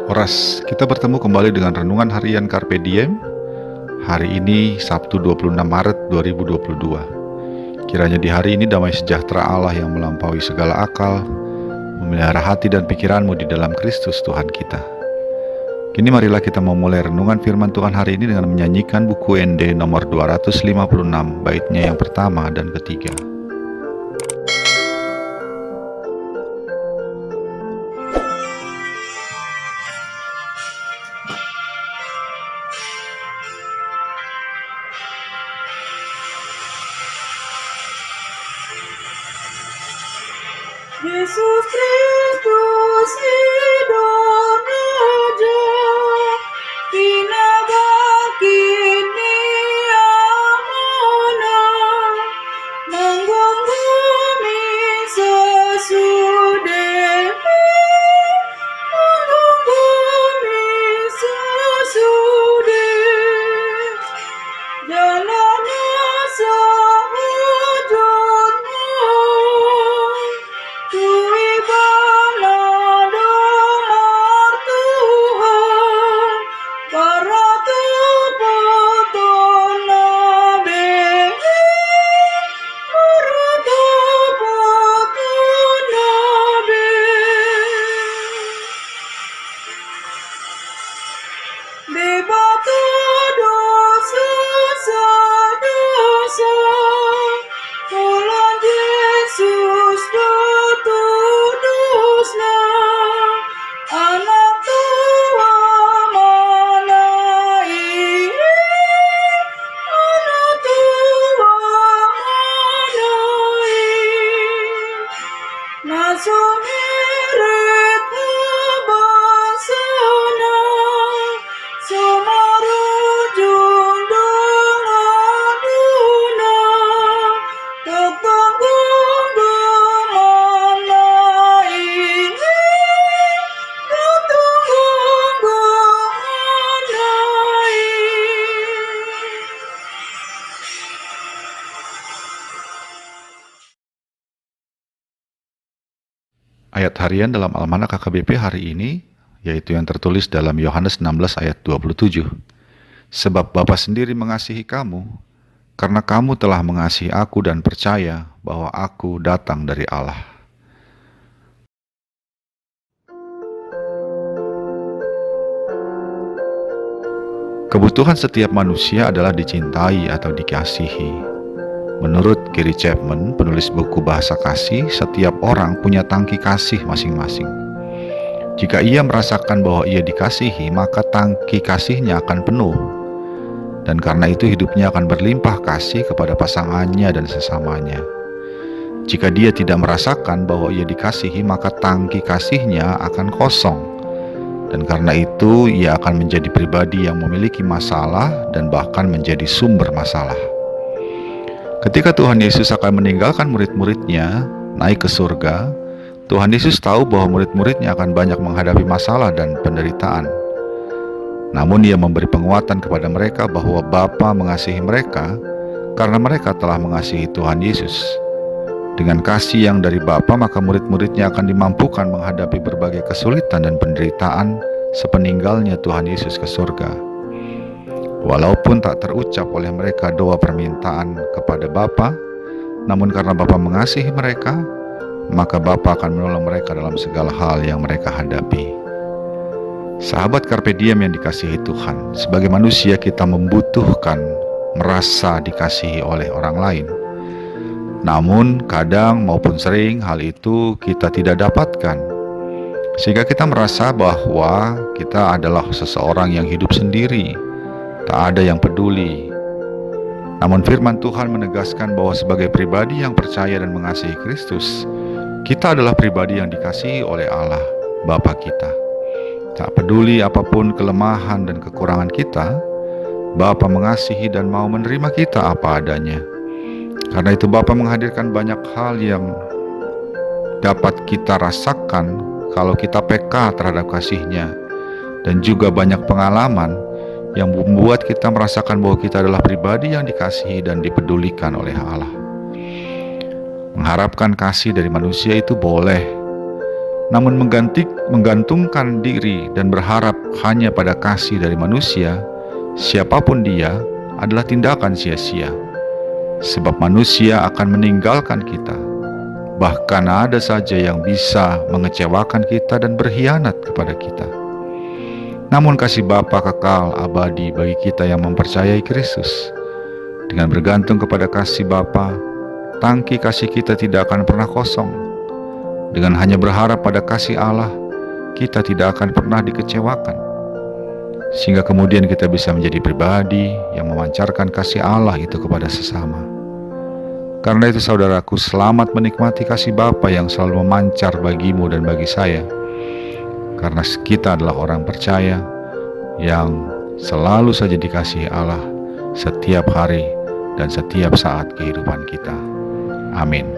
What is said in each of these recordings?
Horas, kita bertemu kembali dengan renungan harian Carpe Diem. Hari ini Sabtu 26 Maret 2022. Kiranya di hari ini damai sejahtera Allah yang melampaui segala akal memelihara hati dan pikiranmu di dalam Kristus Tuhan kita. Kini marilah kita memulai renungan firman Tuhan hari ini dengan menyanyikan buku ND nomor 256 baitnya yang pertama dan ketiga. Yesus Kristus hidup raja, pinabangkitnya mana, menggunggungi sesudah, menggunggungi sesudah, jalannya sewujudnya. Tui bala damar Tuhan, para tubuh nabi, para tubuh nabi. Di batu dosa sedosa, pulang Yesus tutudusna, anak tua mana ini, anak tua mana ini, nasumirit kebangsana, sumarujung dengan duna, tetanggung mana ini, tetanggung mana ini. Ayat harian dalam Almanak KKBP hari ini, yaitu yang tertulis dalam Yohanes 16 ayat 27. Sebab Bapa sendiri mengasihi kamu, karena kamu telah mengasihi aku dan percaya bahwa aku datang dari Allah. Kebutuhan setiap manusia adalah dicintai atau dikasihi. Menurut Gary Chapman, penulis buku Bahasa Kasih, setiap orang punya tangki kasih masing-masing. Jika ia merasakan bahwa ia dikasihi, maka tangki kasihnya akan penuh. Dan karena itu hidupnya akan berlimpah kasih kepada pasangannya dan sesamanya. Jika dia tidak merasakan bahwa ia dikasihi, maka tangki kasihnya akan kosong. Dan karena itu ia akan menjadi pribadi yang memiliki masalah dan bahkan menjadi sumber masalah. Ketika Tuhan Yesus akan meninggalkan murid-muridnya naik ke surga, Tuhan Yesus tahu bahwa murid-muridnya akan banyak menghadapi masalah dan penderitaan. Namun ia memberi penguatan kepada mereka bahwa Bapa mengasihi mereka karena mereka telah mengasihi Tuhan Yesus. Dengan kasih yang dari Bapa, maka murid-muridnya akan dimampukan menghadapi berbagai kesulitan dan penderitaan sepeninggalnya Tuhan Yesus ke surga. Walaupun tak terucap oleh mereka doa permintaan kepada Bapa, namun karena Bapa mengasihi mereka, maka Bapa akan menolong mereka dalam segala hal yang mereka hadapi. Sahabat Carpe Diem yang dikasihi Tuhan, sebagai manusia kita membutuhkan merasa dikasihi oleh orang lain. Namun kadang maupun sering hal itu kita tidak dapatkan, sehingga kita merasa bahwa kita adalah seseorang yang hidup sendiri, tak ada yang peduli. Namun firman Tuhan menegaskan bahwa sebagai pribadi yang percaya dan mengasihi Kristus, kita adalah pribadi yang dikasihi oleh Allah, Bapa kita. Tak peduli apapun kelemahan dan kekurangan kita, Bapa mengasihi dan mau menerima kita apa adanya. Karena itu Bapa menghadirkan banyak hal yang dapat kita rasakan kalau kita peka terhadap kasih-Nya, dan juga banyak pengalaman yang membuat kita merasakan bahwa kita adalah pribadi yang dikasihi dan dipedulikan oleh Allah. Mengharapkan kasih dari manusia itu boleh, Namun menggantungkan diri dan berharap hanya pada kasih dari manusia, siapapun dia, adalah tindakan sia-sia. Sebab manusia akan meninggalkan kita. Bahkan ada saja yang bisa mengecewakan kita dan berkhianat kepada kita. Namun kasih Bapa kekal abadi bagi kita yang mempercayai Kristus. Dengan bergantung kepada kasih Bapa, tangki kasih kita tidak akan pernah kosong. Dengan hanya berharap pada kasih Allah, kita tidak akan pernah dikecewakan. Sehingga kemudian kita bisa menjadi pribadi yang memancarkan kasih Allah itu kepada sesama. Karena itu saudaraku, selamat menikmati kasih Bapa yang selalu memancar bagimu dan bagi saya. Karena kita adalah orang percaya yang selalu saja dikasihi Allah setiap hari dan setiap saat kehidupan kita. Amin.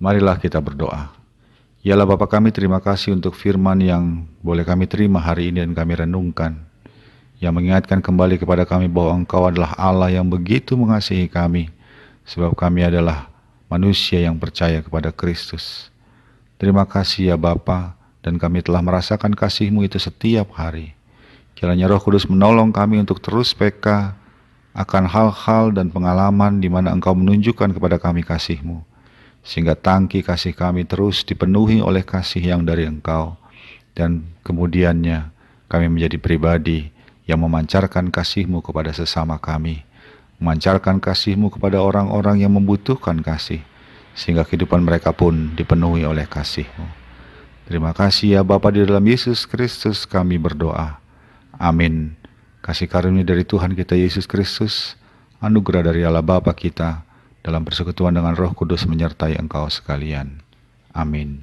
Marilah kita berdoa. Yalah Bapa kami, terima kasih untuk firman yang boleh kami terima hari ini dan kami renungkan, yang mengingatkan kembali kepada kami bahwa Engkau adalah Allah yang begitu mengasihi kami, sebab kami adalah manusia yang percaya kepada Kristus. Terima kasih ya Bapa, dan kami telah merasakan kasih-Mu itu setiap hari. Kiranya Roh Kudus menolong kami untuk terus peka akan hal-hal dan pengalaman di mana Engkau menunjukkan kepada kami kasih-Mu, sehingga tangki kasih kami terus dipenuhi oleh kasih yang dari Engkau, dan kemudiannya kami menjadi pribadi yang memancarkan kasih-Mu kepada sesama kami, memancarkan kasih-Mu kepada orang-orang yang membutuhkan kasih, sehingga kehidupan mereka pun dipenuhi oleh kasih-Mu. Terima kasih ya Bapa, di dalam Yesus Kristus kami berdoa. Amin. Kasih karunia dari Tuhan kita Yesus Kristus, anugerah dari Allah Bapa kita, dalam persekutuan dengan Roh Kudus menyertai engkau sekalian. Amin.